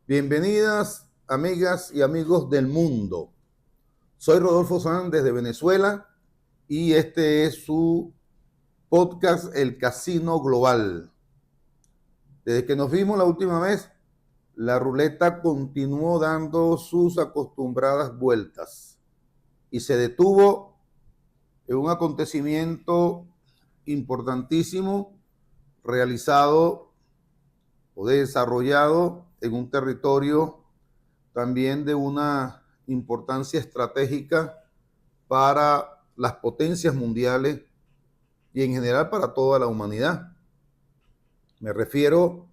Bienvenidas, amigas y amigos del mundo. Soy Rodolfo Sanz desde Venezuela y este es su podcast El Casino Global. Desde que nos vimos la última vez, la ruleta continuó dando sus acostumbradas vueltas y se detuvo en un acontecimiento importantísimo realizado o desarrollado en un territorio también de una importancia estratégica para las potencias mundiales y en general para toda la humanidad. Me refiero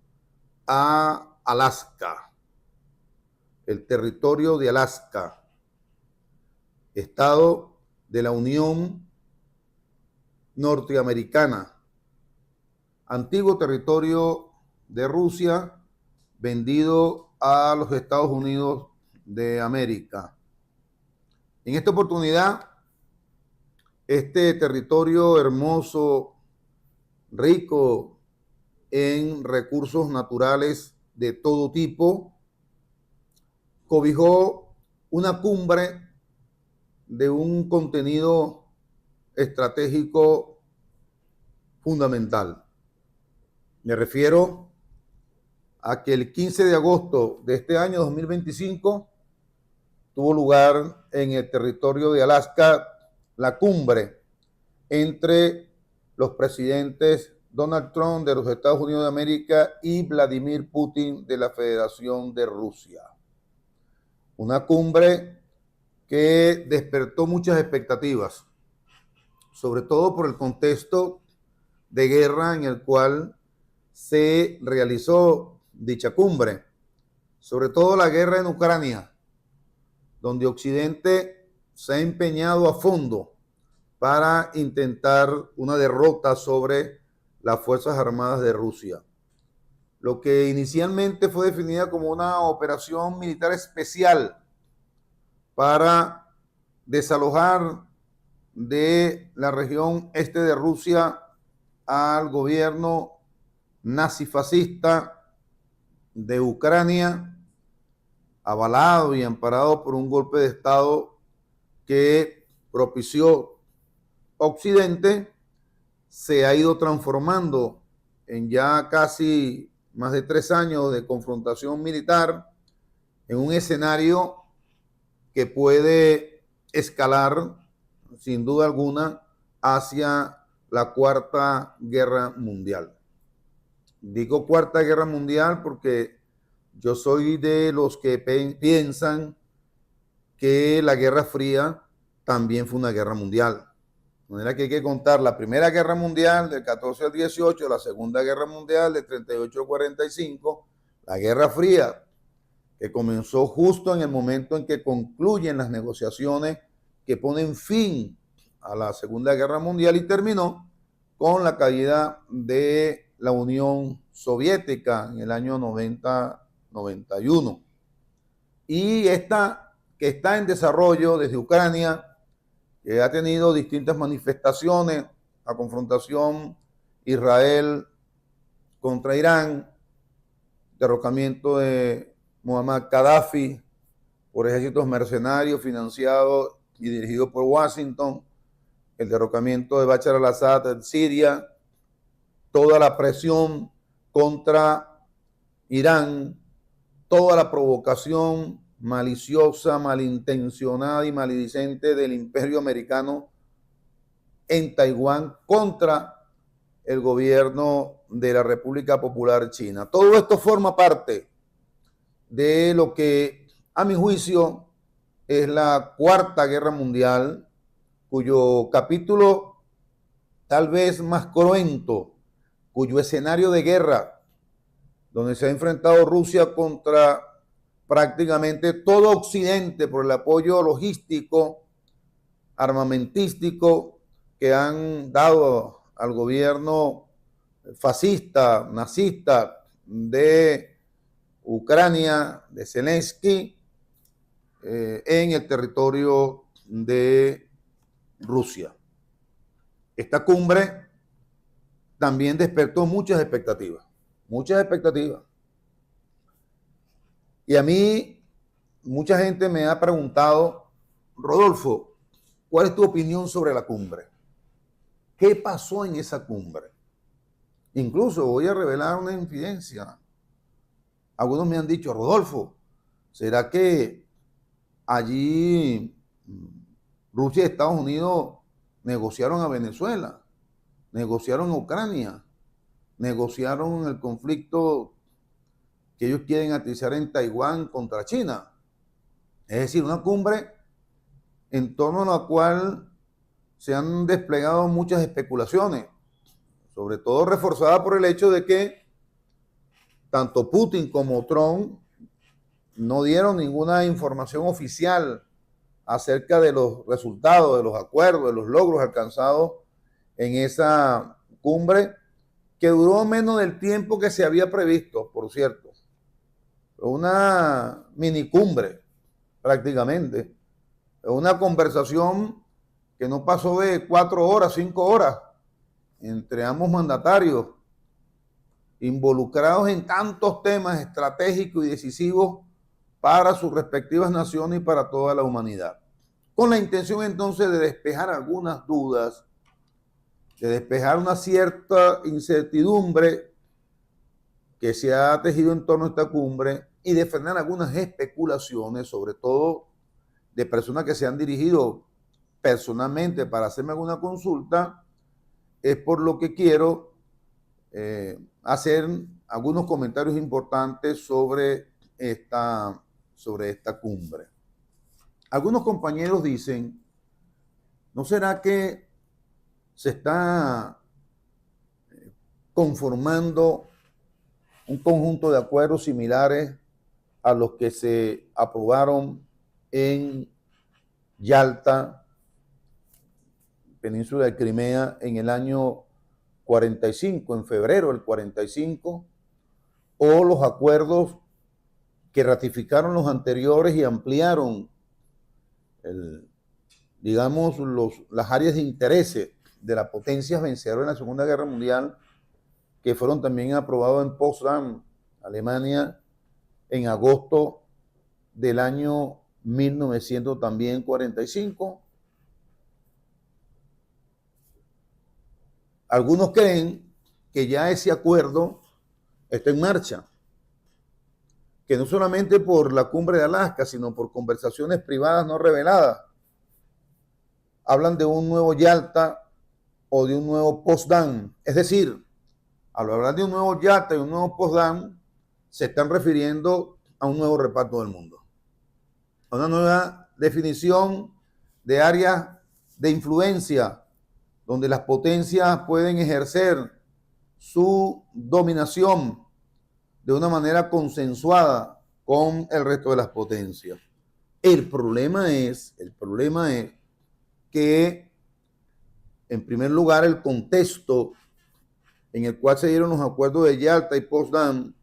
a Alaska, el territorio de Alaska, estado de la Unión Norteamericana, antiguo territorio de Rusia, vendido a los Estados Unidos de América. En esta oportunidad, este territorio hermoso, rico en recursos naturales de todo tipo, cobijó una cumbre de un contenido estratégico fundamental. Me refiero a que el 15 de agosto de este año 2025 tuvo lugar en el territorio de Alaska la cumbre entre los presidentes Donald Trump de los Estados Unidos de América y Vladimir Putin de la Federación de Rusia. Una cumbre que despertó muchas expectativas, sobre todo por el contexto de guerra en el cual se realizó dicha cumbre, sobre todo la guerra en Ucrania, donde Occidente se ha empeñado a fondo para intentar una derrota sobre las Fuerzas Armadas de Rusia. Lo que inicialmente fue definida como una operación militar especial para desalojar de la región este de Rusia al gobierno nazifascista de Ucrania, avalado y amparado por un golpe de Estado que propició Occidente, se ha ido transformando en ya casi más de 3 años de confrontación militar en un escenario que puede escalar sin duda alguna hacia la Cuarta Guerra Mundial. Digo Cuarta Guerra Mundial porque yo soy de los que piensan que la Guerra Fría también fue una guerra mundial. De manera que hay que contar la Primera Guerra Mundial del 14 al 18, la Segunda Guerra Mundial del 38 al 45, la Guerra Fría, que comenzó justo en el momento en que concluyen las negociaciones que ponen fin a la Segunda Guerra Mundial y terminó con la caída de la Unión Soviética en el año 90-91. Y esta que está en desarrollo desde Ucrania, que ha tenido distintas manifestaciones, la confrontación Israel contra Irán, derrocamiento de Muammar Gaddafi por ejércitos mercenarios financiados y dirigidos por Washington, el derrocamiento de Bashar al-Assad en Siria, toda la presión contra Irán, toda la provocación maliciosa, malintencionada y maledicente del imperio americano en Taiwán contra el gobierno de la República Popular China. Todo esto forma parte de lo que, a mi juicio, es la Cuarta Guerra Mundial, cuyo capítulo tal vez más cruento, cuyo escenario de guerra, donde se ha enfrentado Rusia contra prácticamente todo Occidente por el apoyo logístico, armamentístico que han dado al gobierno fascista, nazista de Ucrania, de Zelensky, en el territorio de Rusia. Esta cumbre también despertó muchas expectativas, muchas expectativas. Y a mí, mucha gente me ha preguntado, Rodolfo, ¿cuál es tu opinión sobre la cumbre? ¿Qué pasó en esa cumbre? Incluso voy a revelar una infidencia. Algunos me han dicho, Rodolfo, ¿será que allí Rusia y Estados Unidos negociaron a Venezuela, negociaron a Ucrania, negociaron el conflicto que ellos quieren atizar en Taiwán contra China? Es decir, una cumbre en torno a la cual se han desplegado muchas especulaciones, sobre todo reforzada por el hecho de que tanto Putin como Trump no dieron ninguna información oficial acerca de los resultados, de los acuerdos, de los logros alcanzados en esa cumbre, que duró menos del tiempo que se había previsto, por cierto. Una mini cumbre, prácticamente. Una conversación que no pasó de 4 horas, 5 horas, entre ambos mandatarios, involucrados en tantos temas estratégicos y decisivos para sus respectivas naciones y para toda la humanidad. Con la intención entonces de despejar algunas dudas, de despejar una cierta incertidumbre que se ha tejido en torno a esta cumbre y de frenar algunas especulaciones, sobre todo de personas que se han dirigido personalmente para hacerme alguna consulta. Es por lo que quiero hacer algunos comentarios importantes sobre esta cumbre. Algunos compañeros dicen, ¿no será que se está conformando un conjunto de acuerdos similares a los que se aprobaron en Yalta, península de Crimea, en el año 45, en febrero del 45, o los acuerdos que ratificaron los anteriores y ampliaron, las áreas de interés de las potencias vencedoras en la Segunda Guerra Mundial, que fueron también aprobados en Potsdam, Alemania, en agosto del año 1945. Algunos creen que ya ese acuerdo está en marcha, que no solamente por la cumbre de Alaska, sino por conversaciones privadas no reveladas, hablan de un nuevo Yalta o de un nuevo Potsdam. Es decir, al hablar de un nuevo Yalta y un nuevo Potsdam, se están refiriendo a un nuevo reparto del mundo, a una nueva definición de áreas de influencia donde las potencias pueden ejercer su dominación de una manera consensuada con el resto de las potencias. El problema es que, en primer lugar, el contexto en el cual se dieron los acuerdos de Yalta y Potsdam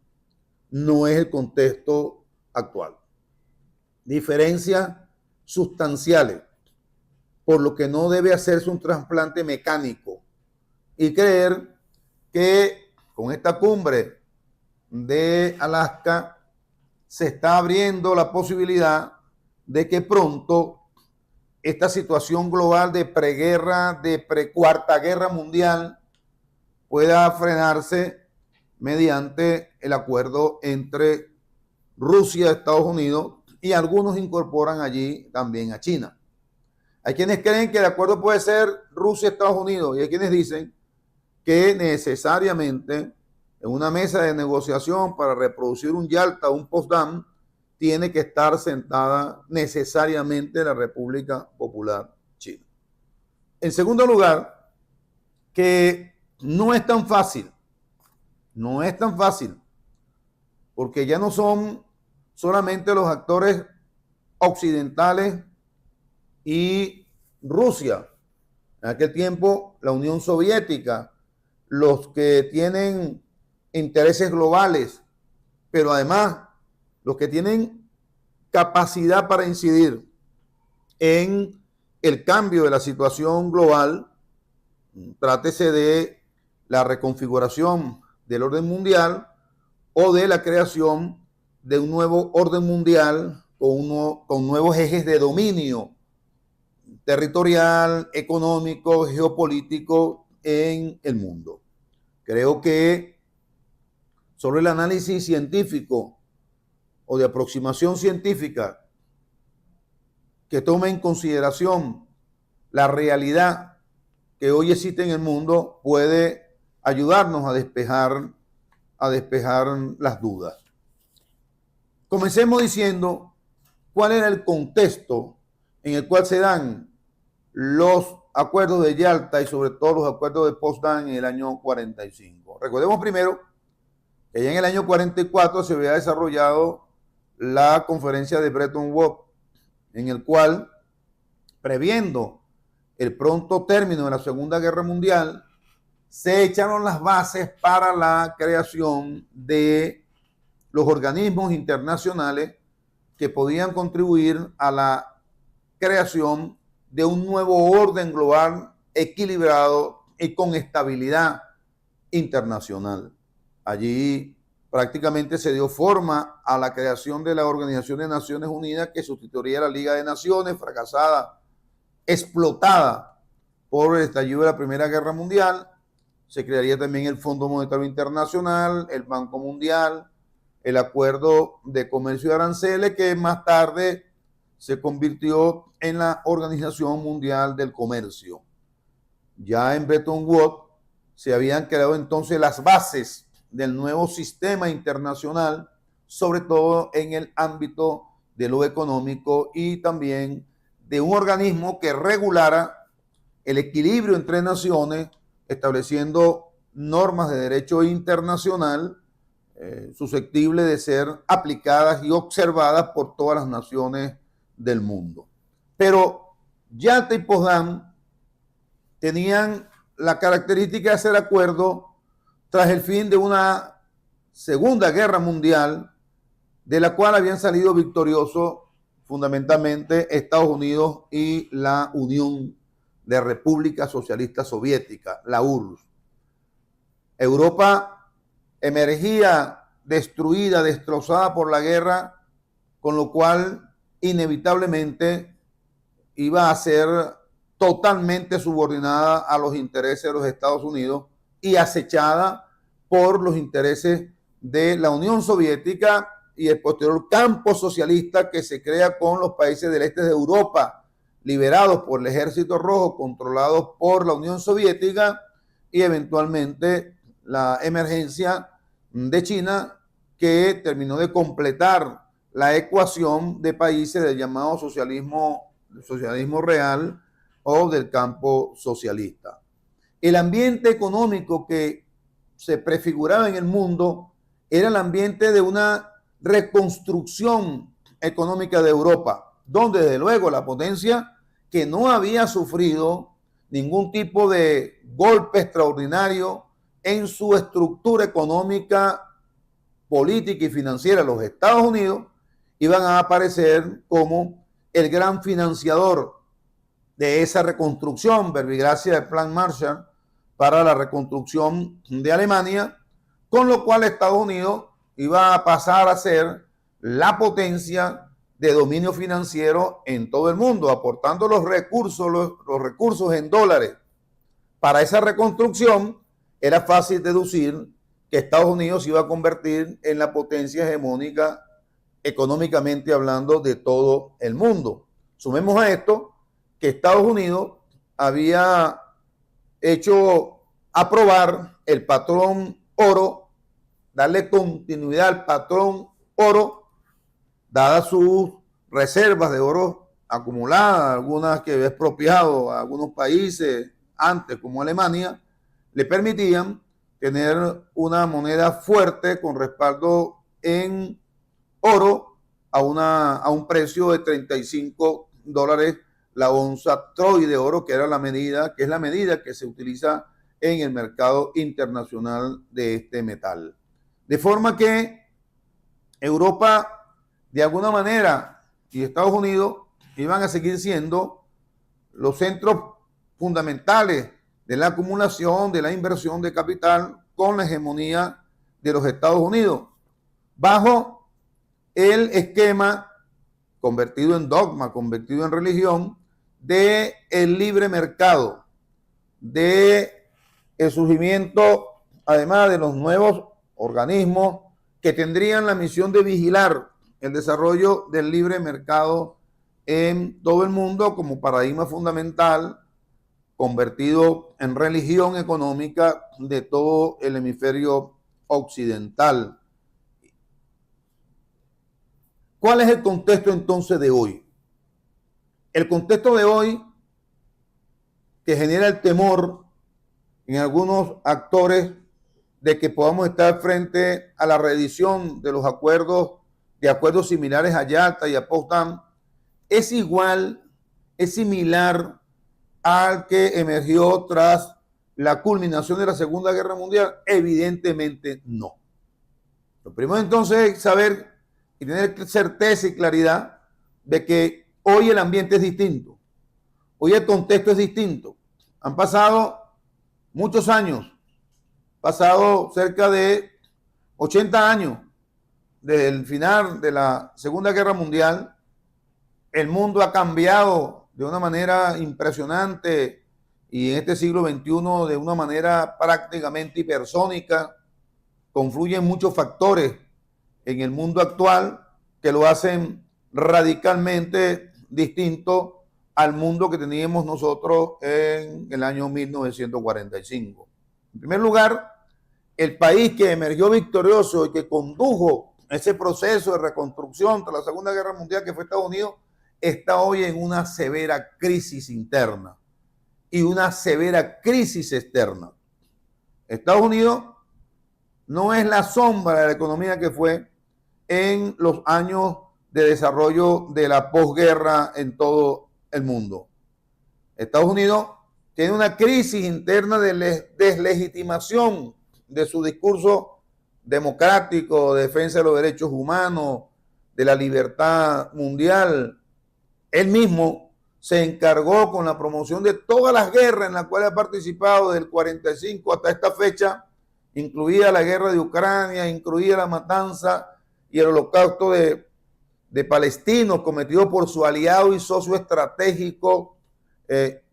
no es el contexto actual. Diferencias sustanciales, por lo que no debe hacerse un trasplante mecánico y creer que con esta cumbre de Alaska se está abriendo la posibilidad de que pronto esta situación global de preguerra, de precuarta guerra mundial, pueda frenarse mediante el acuerdo entre Rusia, Estados Unidos, y algunos incorporan allí también a China. Hay quienes creen que el acuerdo puede ser Rusia, Estados Unidos, y hay quienes dicen que necesariamente en una mesa de negociación para reproducir un Yalta o un Potsdam tiene que estar sentada necesariamente la República Popular China. En segundo lugar, que no es tan fácil, porque ya no son solamente los actores occidentales y Rusia, en aquel tiempo la Unión Soviética, los que tienen intereses globales, pero además los que tienen capacidad para incidir en el cambio de la situación global, trátese de la reconfiguración del orden mundial o de la creación de un nuevo orden mundial con nuevos ejes de dominio territorial, económico, geopolítico en el mundo. Creo que solo el análisis científico o de aproximación científica que tome en consideración la realidad que hoy existe en el mundo puede ayudarnos a despejar las dudas. Comencemos diciendo cuál era el contexto en el cual se dan los acuerdos de Yalta y sobre todo los acuerdos de Potsdam en el año 45. Recordemos primero que ya en el año 44 se había desarrollado la conferencia de Bretton Woods, en el cual, previendo el pronto término de la Segunda Guerra Mundial, se echaron las bases para la creación de los organismos internacionales que podían contribuir a la creación de un nuevo orden global equilibrado y con estabilidad internacional. Allí prácticamente se dio forma a la creación de la Organización de Naciones Unidas, que sustituiría a la Liga de Naciones, fracasada, explotada por el estallido de la Primera Guerra Mundial. Se crearía también el Fondo Monetario Internacional, el Banco Mundial, el Acuerdo de Comercio y Aranceles, que más tarde se convirtió en la Organización Mundial del Comercio. Ya en Bretton Woods se habían creado entonces las bases del nuevo sistema internacional, sobre todo en el ámbito de lo económico y también de un organismo que regulara el equilibrio entre naciones, estableciendo normas de derecho internacional susceptibles de ser aplicadas y observadas por todas las naciones del mundo. Pero Yalta y Potsdam tenían la característica de hacer acuerdos tras el fin de una Segunda Guerra Mundial, de la cual habían salido victoriosos fundamentalmente Estados Unidos y la Unión de Repúblicas Socialistas Soviéticas, la URSS. Europa emergía destruida, destrozada por la guerra, con lo cual inevitablemente iba a ser totalmente subordinada a los intereses de los Estados Unidos y acechada por los intereses de la Unión Soviética y el posterior campo socialista que se crea con los países del este de Europa, liberados por el Ejército Rojo, controlados por la Unión Soviética, y eventualmente la emergencia de China, que terminó de completar la ecuación de países del llamado socialismo real o del campo socialista. El ambiente económico que se prefiguraba en el mundo era el ambiente de una reconstrucción económica de Europa, donde desde luego la potencia, que no había sufrido ningún tipo de golpe extraordinario en su estructura económica, política y financiera, los Estados Unidos, iban a aparecer como el gran financiador de esa reconstrucción, verbigracia del Plan Marshall para la reconstrucción de Alemania, con lo cual Estados Unidos iba a pasar a ser la potencia de dominio financiero en todo el mundo, aportando los recursos en dólares. Para esa reconstrucción era fácil deducir que Estados Unidos se iba a convertir en la potencia hegemónica económicamente hablando de todo el mundo. Sumemos a esto que Estados Unidos había hecho aprobar el patrón oro, darle continuidad al patrón oro, dadas sus reservas de oro acumuladas, algunas que había expropiado a algunos países antes, como Alemania, le permitían tener una moneda fuerte con respaldo en oro a un precio de $35 la onza troy de oro, que es la medida que se utiliza en el mercado internacional de este metal. De forma que Europa, de alguna manera, y Estados Unidos iban a seguir siendo los centros fundamentales de la acumulación, de la inversión de capital, con la hegemonía de los Estados Unidos, bajo el esquema convertido en dogma, convertido en religión, de el libre mercado, de el surgimiento, además de los nuevos organismos que tendrían la misión de vigilar el desarrollo del libre mercado en todo el mundo como paradigma fundamental, convertido en religión económica de todo el hemisferio occidental. ¿Cuál es el contexto entonces de hoy? El contexto de hoy que genera el temor en algunos actores de que podamos estar frente a la reedición de los acuerdos similares a Yalta y a Potsdam, es similar al que emergió tras la culminación de la Segunda Guerra Mundial. Evidentemente no. Lo primero entonces es saber y tener certeza y claridad de que hoy el ambiente es distinto, hoy el contexto es distinto. Han pasado muchos años, pasado cerca de 80 años desde el final de la Segunda Guerra Mundial. El mundo ha cambiado de una manera impresionante y en este siglo XXI de una manera prácticamente hipersónica. Confluyen muchos factores en el mundo actual que lo hacen radicalmente distinto al mundo que teníamos nosotros en el año 1945. En primer lugar, el país que emergió victorioso y que condujo ese proceso de reconstrucción tras la Segunda Guerra Mundial, que fue Estados Unidos, está hoy en una severa crisis interna y una severa crisis externa. Estados Unidos no es la sombra de la economía que fue en los años de desarrollo de la posguerra en todo el mundo. Estados Unidos tiene una crisis interna de deslegitimación de su discurso democrático, de defensa de los derechos humanos, de la libertad mundial. Él mismo se encargó con la promoción de todas las guerras en las cuales ha participado desde el 45 hasta esta fecha, incluida la guerra de Ucrania, incluida la matanza y el holocausto de palestinos cometido por su aliado y socio estratégico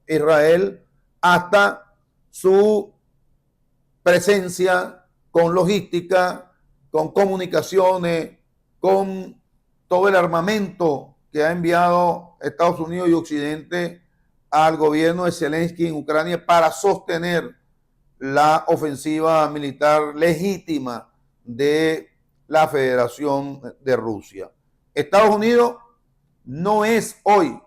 Israel, hasta su presencia con logística, con comunicaciones, con todo el armamento que ha enviado Estados Unidos y Occidente al gobierno de Zelensky en Ucrania para sostener la ofensiva militar legítima de la Federación de Rusia. Estados Unidos no es hoy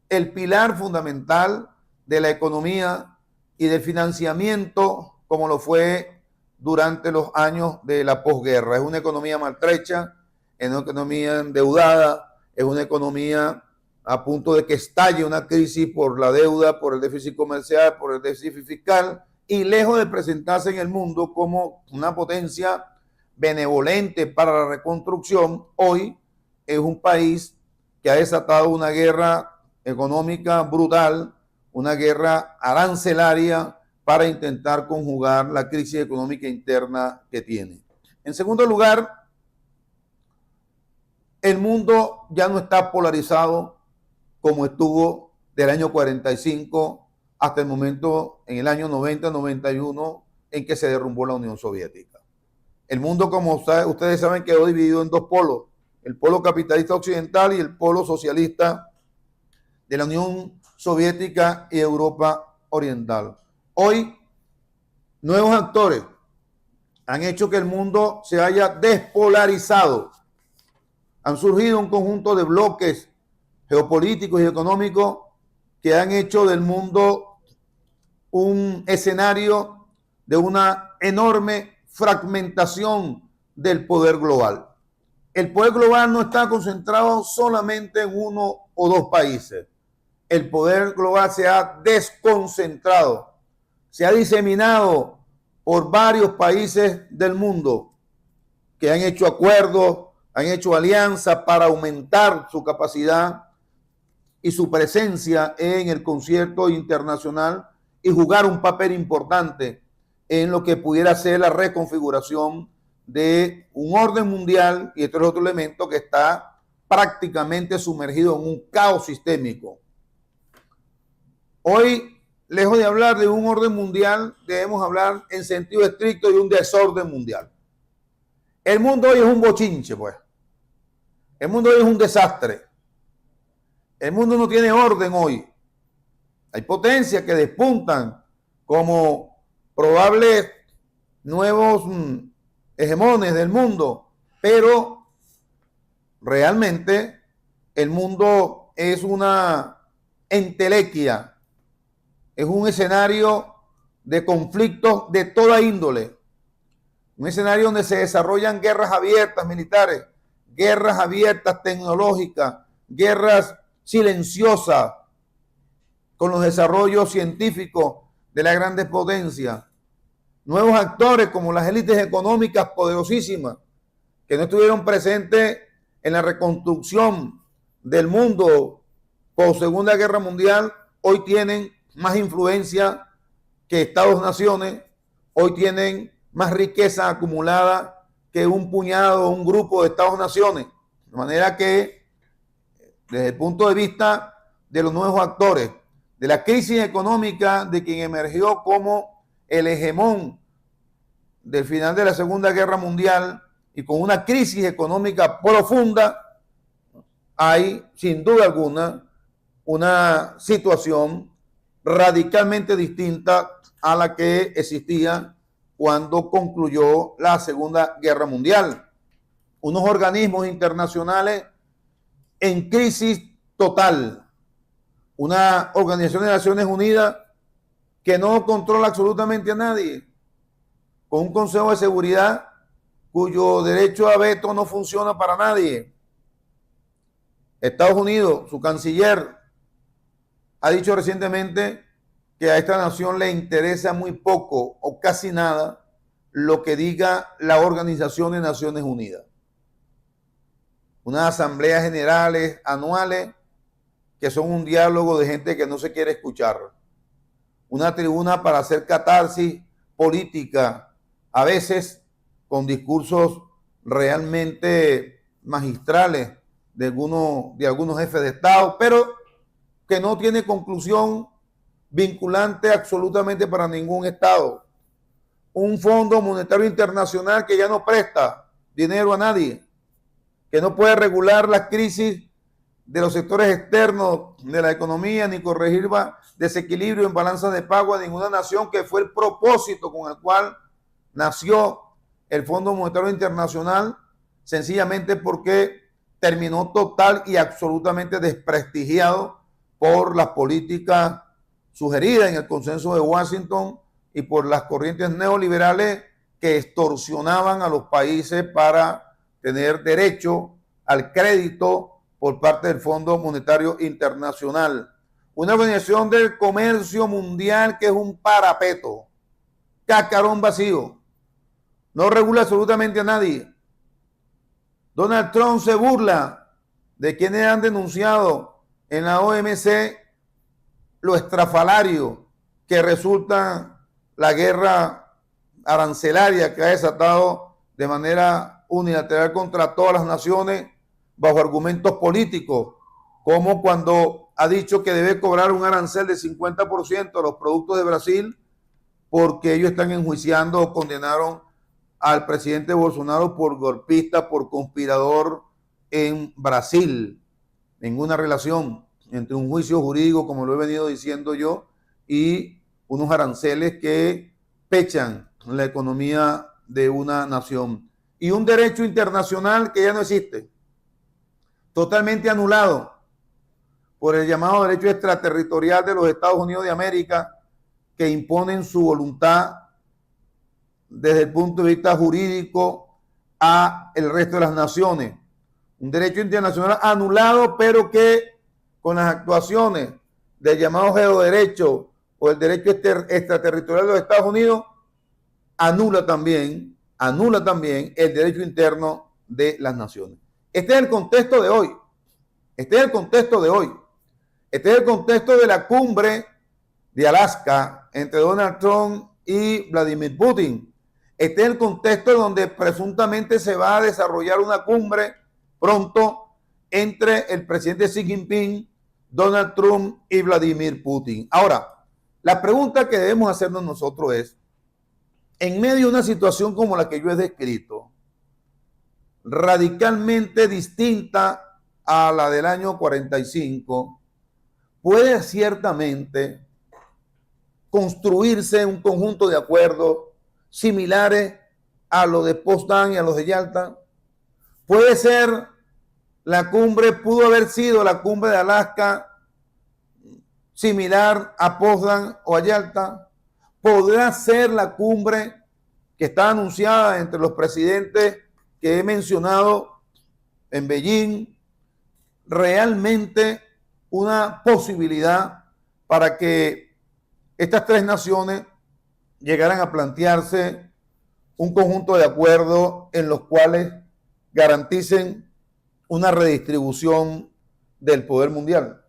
el pilar fundamental de la economía y del financiamiento como lo fue durante los años de la posguerra. Es una economía maltrecha, es una economía endeudada, es una economía a punto de que estalle una crisis por la deuda, por el déficit comercial, por el déficit fiscal, y lejos de presentarse en el mundo como una potencia benevolente para la reconstrucción, hoy es un país que ha desatado una guerra económica brutal, una guerra arancelaria para intentar conjugar la crisis económica interna que tiene. En segundo lugar, el mundo ya no está polarizado como estuvo del año 45 hasta el momento, en el año 90-91, en que se derrumbó la Unión Soviética. El mundo, como ustedes saben, quedó dividido en dos polos, el polo capitalista occidental y el polo socialista de la Unión Soviética y Europa Oriental. Hoy, nuevos actores han hecho que el mundo se haya despolarizado. Han surgido un conjunto de bloques geopolíticos y económicos que han hecho del mundo un escenario de una enorme fragmentación del poder global. El poder global no está concentrado solamente en uno o dos países. El poder global se ha desconcentrado, se ha diseminado por varios países del mundo que han hecho acuerdos, han hecho alianzas para aumentar su capacidad y su presencia en el concierto internacional y jugar un papel importante en lo que pudiera ser la reconfiguración de un orden mundial, y esto es otro elemento que está prácticamente sumergido en un caos sistémico. Hoy, lejos de hablar de un orden mundial, debemos hablar en sentido estricto de un desorden mundial. El mundo hoy es un bochinche, pues. El mundo hoy es un desastre. El mundo no tiene orden hoy. Hay potencias que despuntan como probables nuevos hegemones del mundo, pero realmente el mundo es una entelequia, es un escenario de conflictos de toda índole, un escenario donde se desarrollan guerras abiertas militares, guerras abiertas tecnológicas, guerras silenciosas con los desarrollos científicos de las grandes potencias, nuevos actores como las élites económicas poderosísimas que no estuvieron presentes en la reconstrucción del mundo post Segunda Guerra Mundial, hoy tienen más influencia que Estados-naciones, hoy tienen más riqueza acumulada que un puñado, un grupo de Estados-naciones. De manera que, desde el punto de vista de los nuevos actores, de la crisis económica de quien emergió como el hegemón del final de la Segunda Guerra Mundial y con una crisis económica profunda, hay sin duda alguna una situación radicalmente distinta a la que existía cuando concluyó la Segunda Guerra Mundial. Unos organismos internacionales en crisis total. Una Organización de Naciones Unidas que no controla absolutamente a nadie, con un Consejo de Seguridad cuyo derecho a veto no funciona para nadie. Estados Unidos, su canciller, ha dicho recientemente que a esta nación le interesa muy poco o casi nada lo que diga la Organización de Naciones Unidas. Unas asambleas generales anuales que son un diálogo de gente que no se quiere escuchar. Una tribuna para hacer catarsis política, a veces con discursos realmente magistrales de algunos jefes de Estado, pero que no tiene conclusión vinculante absolutamente para ningún Estado. Un Fondo Monetario Internacional que ya no presta dinero a nadie, que no puede regular las crisis de los sectores externos de la economía ni corregir desequilibrio en balanza de pago a ninguna nación, que fue el propósito con el cual nació el Fondo Monetario Internacional, sencillamente porque terminó total y absolutamente desprestigiado por las políticas sugeridas en el consenso de Washington y por las corrientes neoliberales que extorsionaban a los países para tener derecho al crédito por parte del Fondo Monetario Internacional. Una organización del comercio mundial que es un parapeto, cascarón vacío, no regula absolutamente a nadie. Donald Trump se burla de quienes han denunciado en la OMC lo estrafalario que resulta la guerra arancelaria que ha desatado de manera unilateral contra todas las naciones bajo argumentos políticos, como cuando ha dicho que debe cobrar un arancel de 50% a los productos de Brasil porque ellos están enjuiciando o condenaron al presidente Bolsonaro por golpista, por conspirador en Brasil. Ninguna relación entre un juicio jurídico, como lo he venido diciendo yo, y unos aranceles que pechan la economía de una nación. Y un derecho internacional que ya no existe, totalmente anulado por el llamado derecho extraterritorial de los Estados Unidos de América, que imponen su voluntad desde el punto de vista jurídico a el resto de las naciones. Un derecho internacional anulado, pero que con las actuaciones del llamado geoderecho o el derecho extraterritorial de los Estados Unidos, anula también el derecho interno de las naciones. Este es el contexto de hoy. Este es el contexto de hoy. Este es el contexto de la cumbre de Alaska entre Donald Trump y Vladimir Putin. Este es el contexto donde presuntamente se va a desarrollar una cumbre pronto entre el presidente Xi Jinping, Donald Trump y Vladimir Putin. Ahora, la pregunta que debemos hacernos nosotros es, en medio de una situación como la que yo he descrito, radicalmente distinta a la del año 45, puede ciertamente construirse un conjunto de acuerdos similares a los de Potsdam y a los de Yalta. Puede ser la cumbre, pudo haber sido la cumbre de Alaska similar a Potsdam o a Yalta. Podrá ser la cumbre que está anunciada entre los presidentes que he mencionado en Beijing, realmente una posibilidad para que estas tres naciones llegaran a plantearse un conjunto de acuerdos en los cuales garanticen una redistribución del poder mundial.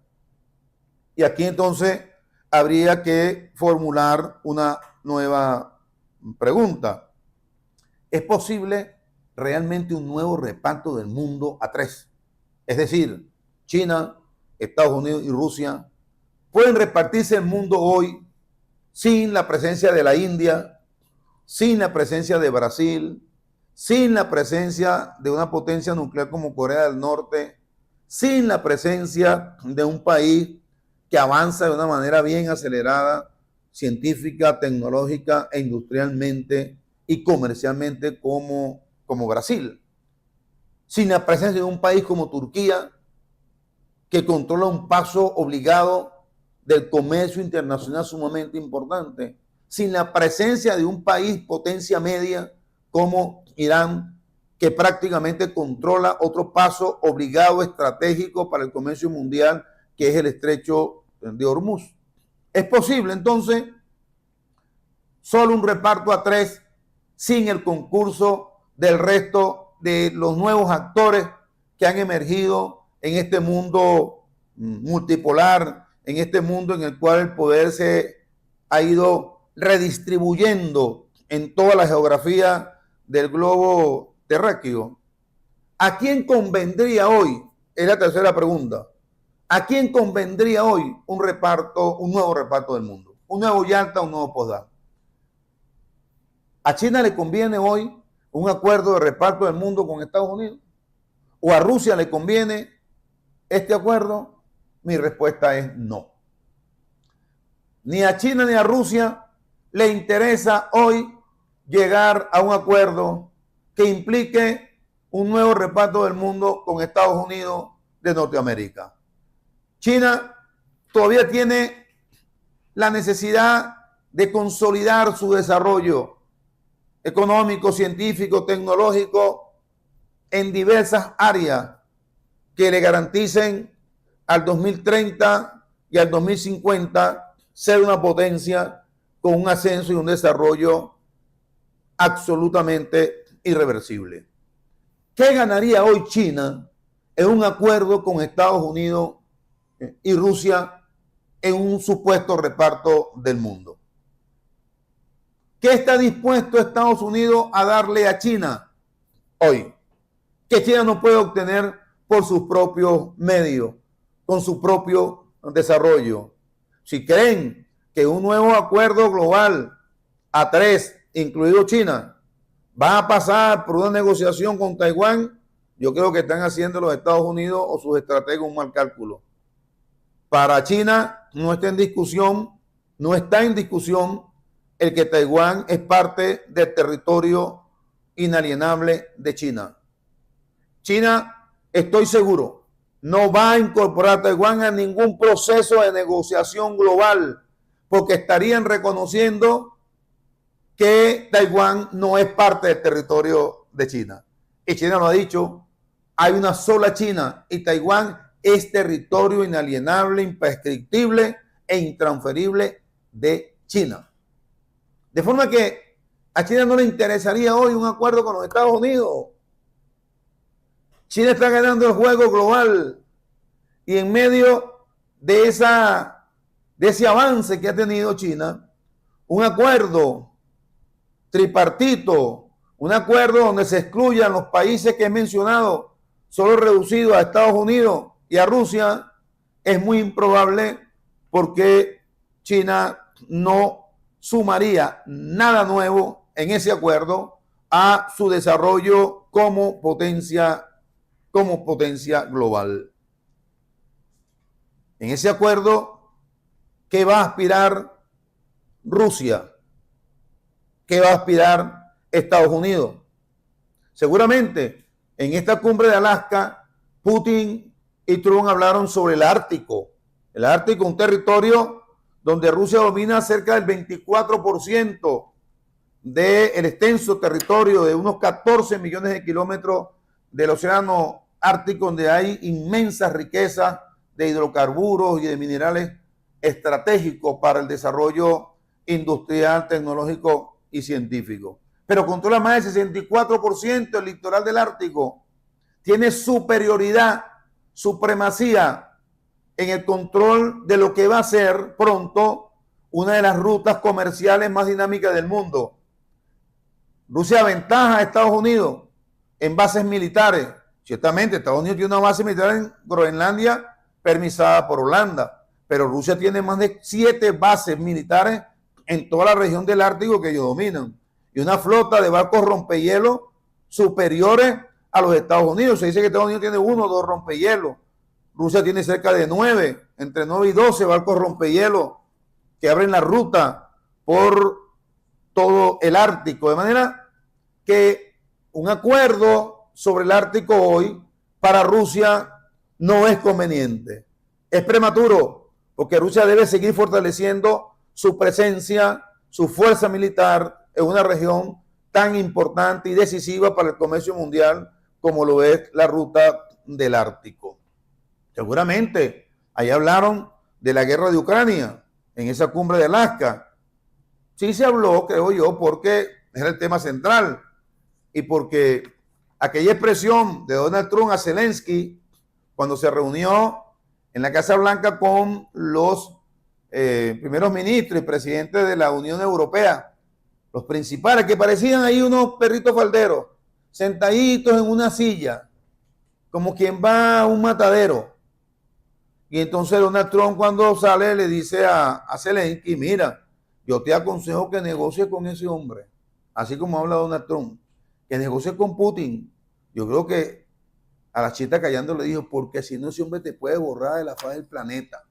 Y aquí entonces habría que formular una nueva pregunta. ¿Es posible realmente un nuevo reparto del mundo a tres? Es decir, China, Estados Unidos y Rusia pueden repartirse el mundo hoy sin la presencia de la India, sin la presencia de Brasil, sin la presencia de una potencia nuclear como Corea del Norte, sin la presencia de un país que avanza de una manera bien acelerada, científica, tecnológica e industrialmente y comercialmente como Brasil, sin la presencia de un país como Turquía, que controla un paso obligado del comercio internacional sumamente importante, sin la presencia de un país potencia media como Irán, que prácticamente controla otro paso obligado estratégico para el comercio mundial, que es el estrecho de Hormuz. ¿Es posible entonces solo un reparto a tres sin el concurso del resto de los nuevos actores que han emergido en este mundo multipolar, en este mundo en el cual el poder se ha ido redistribuyendo en toda la geografía del globo terráqueo? ¿A quién convendría hoy? Es la tercera pregunta. ¿A quién convendría hoy un nuevo reparto del mundo? Un nuevo Yalta, un nuevo Potsdam. ¿A China le conviene hoy un acuerdo de reparto del mundo con Estados Unidos? ¿O a Rusia le conviene este acuerdo? Mi respuesta es no. Ni a China ni a Rusia le interesa hoy llegar a un acuerdo que implique un nuevo reparto del mundo con Estados Unidos de Norteamérica. China todavía tiene la necesidad de consolidar su desarrollo económico, científico, tecnológico en diversas áreas que le garanticen al 2030 y al 2050 ser una potencia con un ascenso y un desarrollo absolutamente irreversible. ¿Qué ganaría hoy China en un acuerdo con Estados Unidos y Rusia en un supuesto reparto del mundo? ¿Qué está dispuesto Estados Unidos a darle a China hoy? Que China no puede obtener por sus propios medios, con su propio desarrollo. Si creen que un nuevo acuerdo global a tres, incluido China, va a pasar por una negociación con Taiwán, yo creo que están haciendo los Estados Unidos o sus estrategas un mal cálculo. Para China no está en discusión el que Taiwán es parte del territorio inalienable de China. China, estoy seguro, no va a incorporar a Taiwán a ningún proceso de negociación global, porque estarían reconociendo que Taiwán no es parte del territorio de China. Y China lo ha dicho, hay una sola China y Taiwán es territorio inalienable, imprescriptible e intransferible de China. De forma que a China no le interesaría hoy un acuerdo con los Estados Unidos. China está ganando el juego global y en medio de ese avance que ha tenido China, un acuerdo tripartito, un acuerdo donde se excluyan los países que he mencionado, solo reducido a Estados Unidos y a Rusia, es muy improbable porque China no sumaría nada nuevo en ese acuerdo a su desarrollo como potencia global. En ese acuerdo, ¿qué va a aspirar Rusia? ¿Qué va a aspirar Estados Unidos? Seguramente en esta cumbre de Alaska, Putin y Trump hablaron sobre el Ártico. El Ártico, un territorio donde Rusia domina cerca del 24% del extenso territorio de unos 14 millones de kilómetros del océano Ártico, donde hay inmensas riquezas de hidrocarburos y de minerales estratégicos para el desarrollo industrial, tecnológico y científico. Pero controla más del 64% del litoral del Ártico. Tiene superioridad, supremacía en el control de lo que va a ser pronto una de las rutas comerciales más dinámicas del mundo. Rusia aventaja a Estados Unidos en bases militares. Ciertamente, Estados Unidos tiene una base militar en Groenlandia permisada por Holanda, pero Rusia tiene más de 7 bases militares en toda la región del Ártico que ellos dominan, y una flota de barcos rompehielos superiores a los Estados Unidos. Se dice que Estados Unidos tiene 1 o 2 rompehielos. Rusia tiene cerca de 9, entre 9 y 12 barcos rompehielos que abren la ruta por todo el Ártico. De manera que un acuerdo sobre el Ártico hoy para Rusia no es conveniente. Es prematuro, porque Rusia debe seguir fortaleciendo su presencia, su fuerza militar en una región tan importante y decisiva para el comercio mundial como lo es la ruta del Ártico. Seguramente, ahí hablaron de la guerra de Ucrania en esa cumbre de Alaska. Sí se habló, creo yo, porque era el tema central y porque aquella expresión de Donald Trump a Zelensky cuando se reunió en la Casa Blanca con los primeros ministros y presidentes de la Unión Europea, los principales, que parecían ahí unos perritos falderos, sentaditos en una silla, como quien va a un matadero. Y entonces Donald Trump, cuando sale, le dice a Zelensky: mira, yo te aconsejo que negocies con ese hombre, así como habla Donald Trump, que negocies con Putin. Yo creo que a la chita callando le dijo: porque si no, ese hombre te puede borrar de la faz del planeta.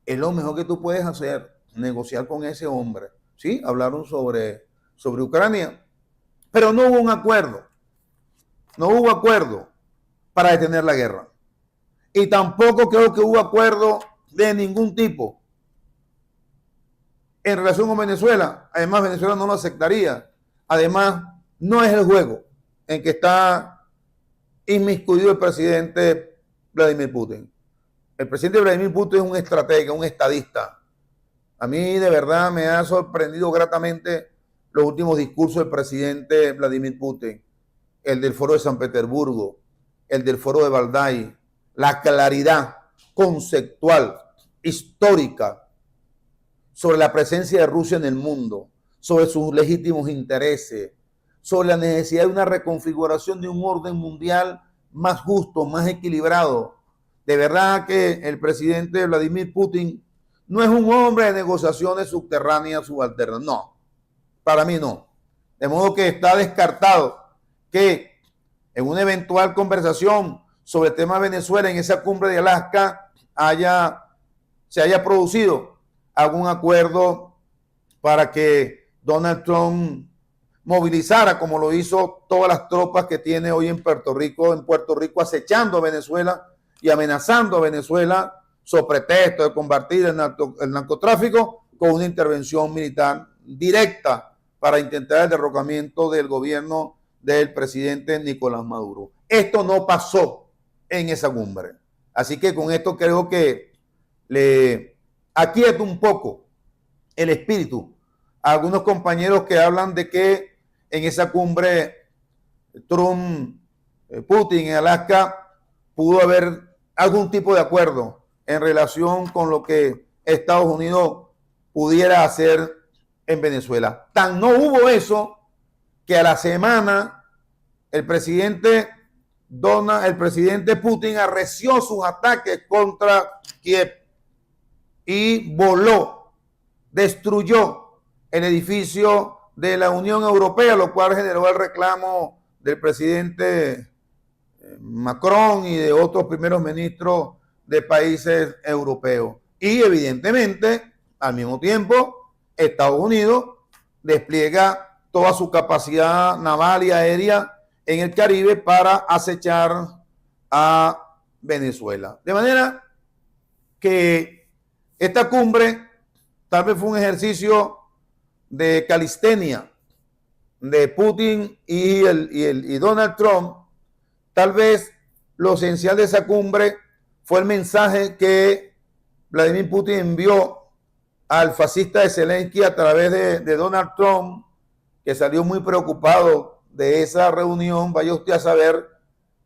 Es lo mejor que tú puedes hacer, negociar con ese hombre. Sí, hablaron sobre Ucrania, pero no hubo un acuerdo. No hubo acuerdo para detener la guerra. Y tampoco creo que hubo acuerdo de ningún tipo en relación con Venezuela. Además, Venezuela no lo aceptaría. Además, no es el juego en que está inmiscuido el presidente Vladimir Putin. El presidente Vladimir Putin es un estratega, un estadista. A mí de verdad me ha sorprendido gratamente los últimos discursos del presidente Vladimir Putin. El del Foro de San Petersburgo, el del Foro de Valdai, la claridad conceptual, histórica, sobre la presencia de Rusia en el mundo, sobre sus legítimos intereses, sobre la necesidad de una reconfiguración de un orden mundial más justo, más equilibrado. De verdad que el presidente Vladimir Putin no es un hombre de negociaciones subterráneas, subalternas. No, para mí no. De modo que está descartado que en una eventual conversación sobre el tema de Venezuela en esa cumbre de Alaska se haya producido algún acuerdo para que Donald Trump movilizara, como lo hizo, todas las tropas que tiene hoy en Puerto Rico acechando a Venezuela y amenazando a Venezuela sobre pretexto de combatir el narcotráfico con una intervención militar directa para intentar el derrocamiento del gobierno del presidente Nicolás Maduro. Esto no pasó en esa cumbre. Así que con esto creo que le aquieto un poco el espíritu a algunos compañeros que hablan de que en esa cumbre Trump, Putin en Alaska pudo haber algún tipo de acuerdo en relación con lo que Estados Unidos pudiera hacer en Venezuela. Tan no hubo eso que a la semana el presidente Putin arreció sus ataques contra Kiev y voló, destruyó el edificio de la Unión Europea, lo cual generó el reclamo del presidente Macron y de otros primeros ministros de países europeos. Y evidentemente, al mismo tiempo, Estados Unidos despliega toda su capacidad naval y aérea en el Caribe para acechar a Venezuela. De manera que esta cumbre tal vez fue un ejercicio de calistenia de Putin y Donald Trump. Tal vez lo esencial de esa cumbre fue el mensaje que Vladimir Putin envió al fascista de Zelensky a través de Donald Trump, que salió muy preocupado de esa reunión. Vaya usted a saber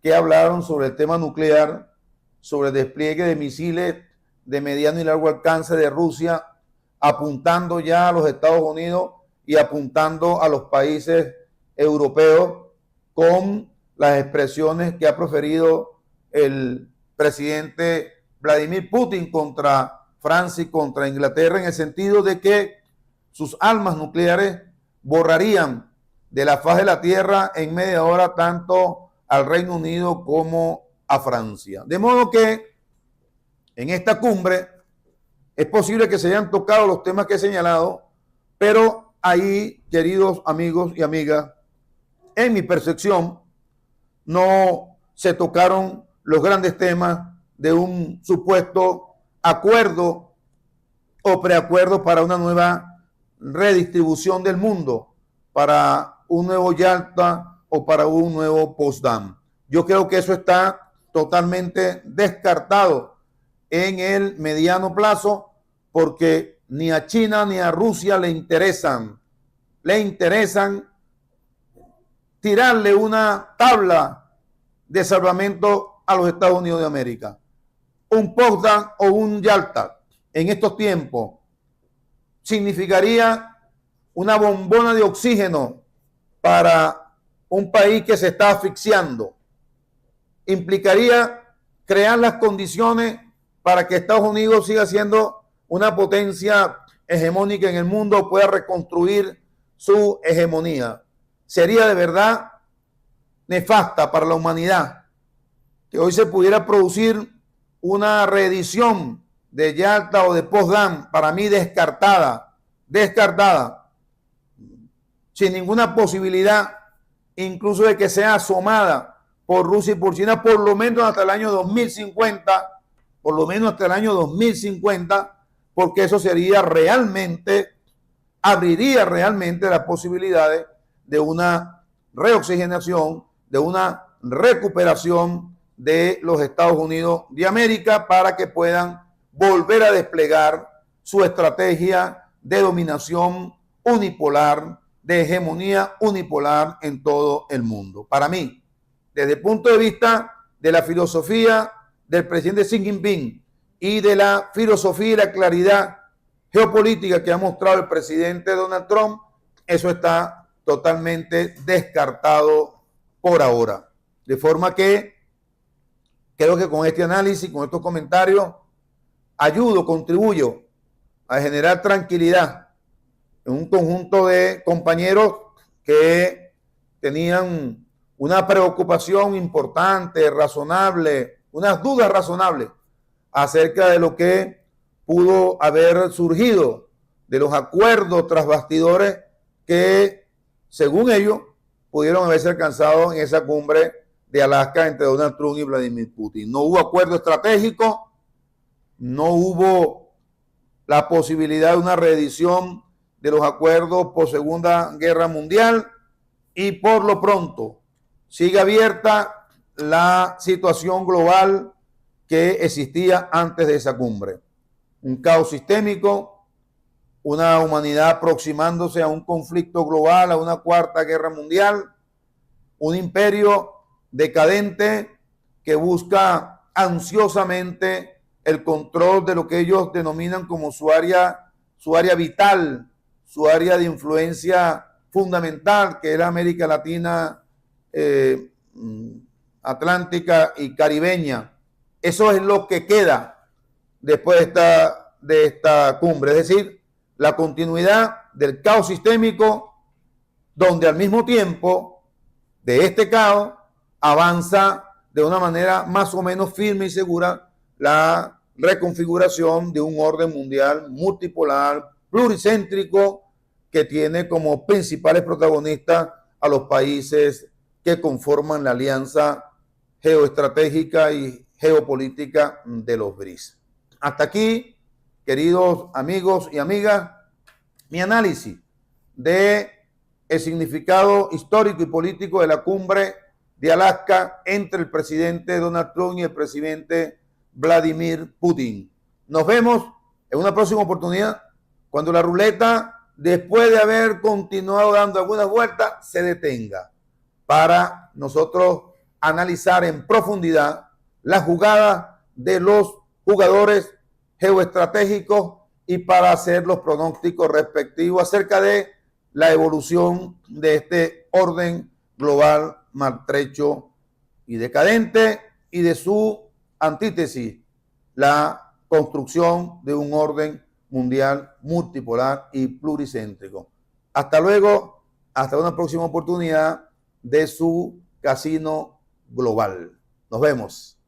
que hablaron sobre el tema nuclear, sobre el despliegue de misiles de mediano y largo alcance de Rusia, apuntando ya a los Estados Unidos y apuntando a los países europeos con las expresiones que ha proferido el presidente Vladimir Putin contra Francia y contra Inglaterra, en el sentido de que sus armas nucleares borrarían de la faz de la tierra en media hora tanto al Reino Unido como a Francia. De modo que en esta cumbre es posible que se hayan tocado los temas que he señalado, pero ahí, queridos amigos y amigas, en mi percepción, no se tocaron los grandes temas de un supuesto acuerdo o preacuerdo para una nueva redistribución del mundo, para un nuevo Yalta o para un nuevo Potsdam. Yo creo que eso está totalmente descartado en el mediano plazo, porque ni a China ni a Rusia le interesan tirarle una tabla de salvamento a los Estados Unidos de América. Un Potsdam o un Yalta en estos tiempos significaría una bombona de oxígeno para un país que se está asfixiando. Implicaría crear las condiciones para que Estados Unidos siga siendo una potencia hegemónica en el mundo, pueda reconstruir su hegemonía. Sería de verdad nefasta para la humanidad que hoy se pudiera producir una reedición de Yalta o de Potsdam, para mí descartada, sin ninguna posibilidad incluso de que sea asomada por Rusia y por China, por lo menos hasta el año 2050, porque eso sería realmente, abriría realmente las posibilidades de una reoxigenación, de una recuperación de los Estados Unidos de América, para que puedan volver a desplegar su estrategia de dominación unipolar, de hegemonía unipolar en todo el mundo. Para mí, desde el punto de vista de la filosofía del presidente Xi Jinping y de la filosofía y la claridad geopolítica que ha mostrado el presidente Donald Trump, eso está totalmente descartado por ahora. De forma que creo que con este análisis, con estos comentarios, contribuyo a generar tranquilidad en un conjunto de compañeros que tenían una preocupación importante, razonable, unas dudas razonables acerca de lo que pudo haber surgido de los acuerdos tras bastidores que, según ellos, pudieron haberse alcanzado en esa cumbre de Alaska entre Donald Trump y Vladimir Putin. No hubo acuerdo estratégico, no hubo la posibilidad de una reedición de los acuerdos por Segunda Guerra Mundial, y por lo pronto sigue abierta la situación global que existía antes de esa cumbre. Un caos sistémico, una humanidad aproximándose a un conflicto global, a una cuarta guerra mundial, un imperio decadente que busca ansiosamente el control de lo que ellos denominan como su área vital, su área de influencia fundamental, que es la América Latina, Atlántica y Caribeña. Eso es lo que queda después de esta cumbre, es decir, la continuidad del caos sistémico, donde al mismo tiempo de este caos avanza de una manera más o menos firme y segura la reconfiguración de un orden mundial multipolar, pluricéntrico, que tiene como principales protagonistas a los países que conforman la alianza geoestratégica y geopolítica de los BRICS. Hasta aquí, queridos amigos y amigas, mi análisis de el significado histórico y político de la cumbre de Alaska entre el presidente Donald Trump y el presidente Vladimir Putin. Nos vemos en una próxima oportunidad cuando la ruleta, después de haber continuado dando algunas vueltas, se detenga para nosotros analizar en profundidad la jugada de los jugadores geoestratégicos y para hacer los pronósticos respectivos acerca de la evolución de este orden global maltrecho y decadente y de su antítesis, la construcción de un orden mundial multipolar y pluricéntrico. Hasta luego, hasta una próxima oportunidad de su Casino Global. Nos vemos.